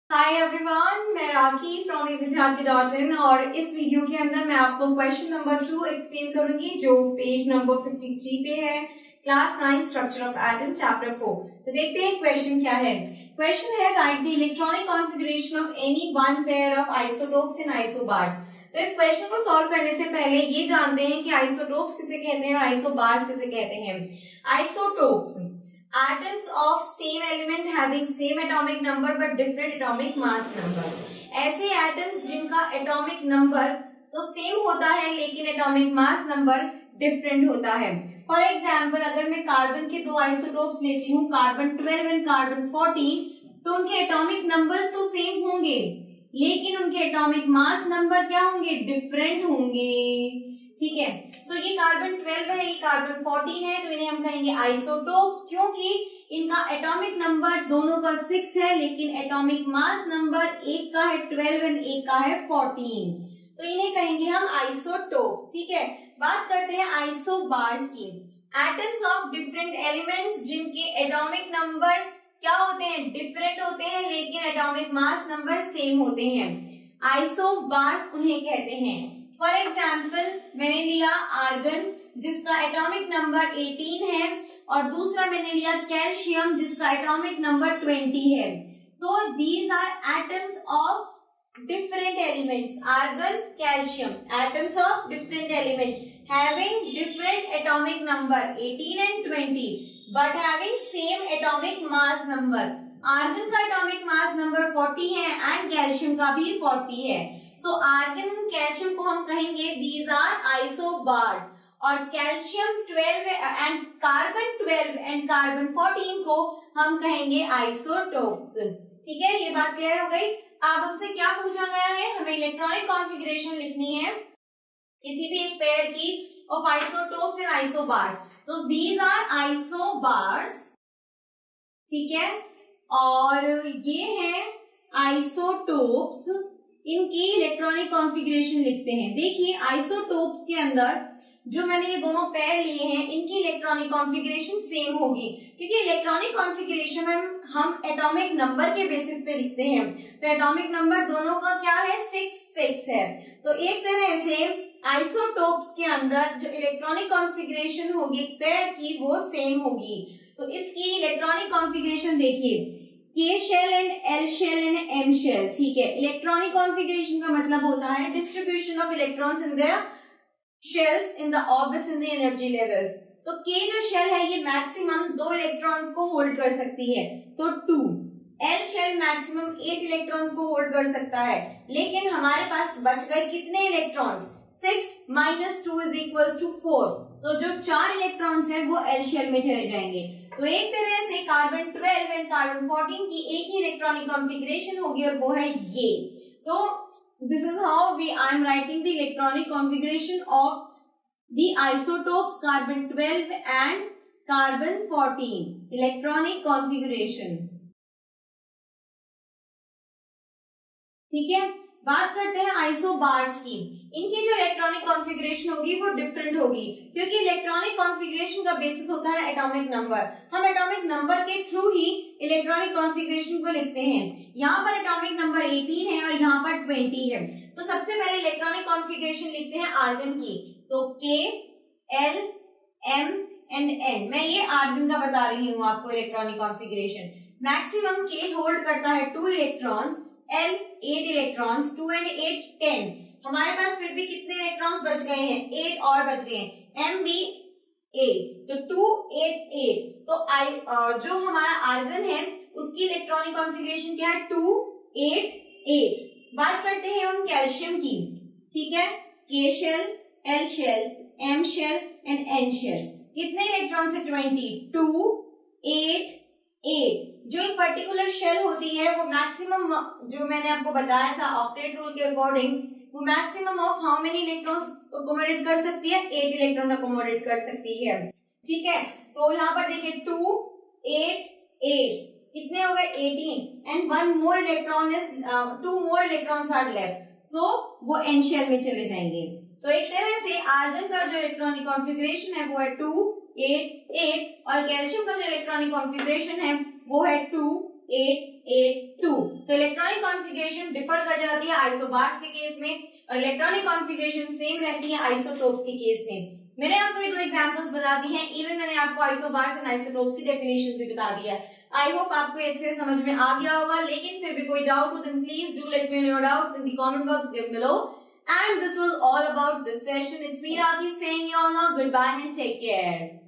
Hi everyone, मैं राखी from विद्यार्थी.in और इस वीडियो के अंदर मैं आपको क्वेश्चन नंबर 2 एक्सप्लेन करूंगी जो पेज नंबर 53 पे है। Class 9 structure of atom chapter 4। तो देखते हैं क्वेश्चन क्या है। क्वेश्चन है right the electronic configuration of any one pair of isotopes in isobars. तो इस क्वेश्चन को सॉल्व करने से पहले ये जानते हैं कि आइसोटोप्स किसे कहते हैं और आइसोबार्स किसे कहते हैं। Isotopes atoms of same element having same atomic number but different atomic mass number। ऐसे atoms जिनका atomic number तो same होता है लेकिन atomic mass number different होता है। फॉर एग्जाम्पल अगर मैं कार्बन के दो आइसोटोप्स लेती हूँ, कार्बन 12 एंड कार्बन 14, तो उनके एटॉमिक नंबर्स तो सेम होंगे लेकिन उनके एटॉमिक मास नंबर क्या होंगे, डिफरेंट होंगे। ठीक है, सो ये कार्बन 12 है, ये कार्बन 14 है, तो इन्हें हम कहेंगे आइसोटोप्स क्योंकि इनका एटॉमिक नंबर दोनों का 6 है लेकिन एटॉमिक मास नंबर एक का है 12 एंड एक का है 14, तो इन्हें कहेंगे हम आइसोटोप्स। ठीक है, बात करते हैं आइसोबार्स की। एटम्स ऑफ डिफरेंट एलिमेंट्स जिनके एटॉमिक नंबर क्या होते हैं, डिफरेंट होते हैं लेकिन एटॉमिक मास नंबर सेम होते हैं, आइसोबार्स उन्हें कहते हैं। फॉर एग्जाम्पल मैंने लिया आर्गन जिसका एटॉमिक नंबर 18 है और दूसरा मैंने लिया कैल्शियम जिसका एटॉमिक नंबर 20 है। तो these are atoms of different elements, argon calcium atoms of different element having different atomic number 18 and 20 but having same atomic mass number. Argon का एटॉमिक मास नंबर 40 है एंड कैल्शियम का भी 40 है। सो argon and calcium को हम कहेंगे these are isobars और calcium 12 and carbon 14 को हम कहेंगे आइसोटोप्स। ठीक है, ये बात क्लियर हो गई। अब हमसे क्या पूछा गया है, हमें इलेक्ट्रॉनिक कॉन्फ़िगरेशन लिखनी है किसी भी एक पेयर की ऑफ आइसोटोप्स एंड आइसोबार्स। तो दीज आर आइसोबार्स, ठीक है, और ये है आइसोटोप्स। इनकी इलेक्ट्रॉनिक कॉन्फ़िगरेशन लिखते हैं। देखिए आइसोटोप्स के अंदर जो मैंने ये दोनों पेयर लिए हैं इनकी इलेक्ट्रॉनिक कॉन्फ़िगरेशन सेम होगी क्योंकि इलेक्ट्रॉनिक कॉन्फ़िगरेशन हम एटॉमिक नंबर के बेसिस पे लिखते हैं। तो एटॉमिक नंबर दोनों का क्या है, 6 है। तो एक तरह से आइसोटोप्स के अंदर जो इलेक्ट्रॉनिक कॉन्फ़िगरेशन होगी पेयर की वो सेम होगी। तो इसकी इलेक्ट्रॉनिक कॉन्फ़िगरेशन देखिए, K shell and L shell and M shell. ठीक है, इलेक्ट्रॉनिक कॉन्फ़िगरेशन का मतलब होता है distribution of electrons in the shells in the orbits in the energy levels. तो K जो शेल है ये मैक्सिमम 2 इलेक्ट्रॉन्स को होल्ड कर सकती है, तो 2। L शेल मैक्सिमम 8 इलेक्ट्रॉन्स को होल्ड कर सकता है, लेकिन हमारे पास बच गए कितने इलेक्ट्रॉन्स, 6 - 2 = 4। तो जो 4 इलेक्ट्रॉन्स हैं वो L शेल में चले जाएंगे। तो एक तरह से कार्बन 12 एंड कार्बन 14 की एक ही इलेक्ट्रॉनिक कॉन्फ़िगरेशन होगी और वो है ये। So this is how I am writing the electronic configuration of the isotopes carbon 12 and carbon 14 electronic configuration. ठीक है, बात करते हैं आइसोबार्स की। इनकी जो इलेक्ट्रॉनिक कॉन्फ़िगरेशन होगी वो डिफरेंट होगी क्योंकि इलेक्ट्रॉनिक कॉन्फ़िगरेशन का बेसिस होता है एटॉमिक नंबर। हम एटॉमिक नंबर के थ्रू ही इलेक्ट्रॉनिक कॉन्फ़िगरेशन को लिखते हैं। यहाँ पर एटॉमिक नंबर 18 है और यहाँ पर 20 है। तो सबसे पहले इलेक्ट्रॉनिक कॉन्फ़िगरेशन लिखते हैं आर्गन की। तो K, L, M and N। मैं ये आर्गन का बता रही हूँ आपको electronic configuration. Maximum K hold करता है 2 इलेक्ट्रॉन्स, L 8 इलेक्ट्रॉन्स, 2 एंड 8 10। हमारे पास फिर भी कितने इलेक्ट्रॉन्स बच गए हैं, 8 और बच गए हैं। M भी 8, तो 2 8 8। तो जो हमारा आर्गन है उसकी इलेक्ट्रॉनिक कॉन्फ़िगरेशन क्या है, 2 8 8। बात करते हैं हम कैल्शियम की। ठीक है, K shell, L shell, M shell and N shell. कितने इलेक्ट्रॉन्स है, 20, 2 8 8। जो एक पर्टिकुलर शेल होती है वो मैक्सिमम, जो मैंने आपको बताया था ऑक्टेट रूल के अकॉर्डिंग, वो maximum of how many electrons accommodate कर सकती है, 8 इलेक्ट्रॉन अकोमोडेट कर सकती है। ठीक है, तो यहाँ पर देखिए 2 8 8 कितने हो गए, 18 and 1 more electron is 2 more electrons are left, so वो एन शेल में चले जाएंगे। तो एक तरह से आर्गन का जो इलेक्ट्रॉनिक कॉन्फ़िगरेशन है वो है 2 8 8 और कैल्शियम का जो इलेक्ट्रॉनिक कॉन्फ़िगरेशन है वो है 2 882। तो इलेक्ट्रॉनिक कॉन्फ़िगरेशन डिफर कर जाती है आइसोबार्स के केस में और इलेक्ट्रॉनिक कॉन्फ़िगरेशन सेम रहती है आइसोटोप्स के केस में। मैंने आपको ये दो एग्जांपल्स बता दी हैं, इवन मैंने आपको आइसोबार्स एंड आइसोटोप्स की डेफिनेशन भी बता दी है। आई होप आपको अच्छे से समझ में आ गया होगा, लेकिन फिर भी कोई डाउट हो then please do let me know your doubts in the comment box give below. And this was all about this session. It's me Rakhi saying you all now goodbye and take care.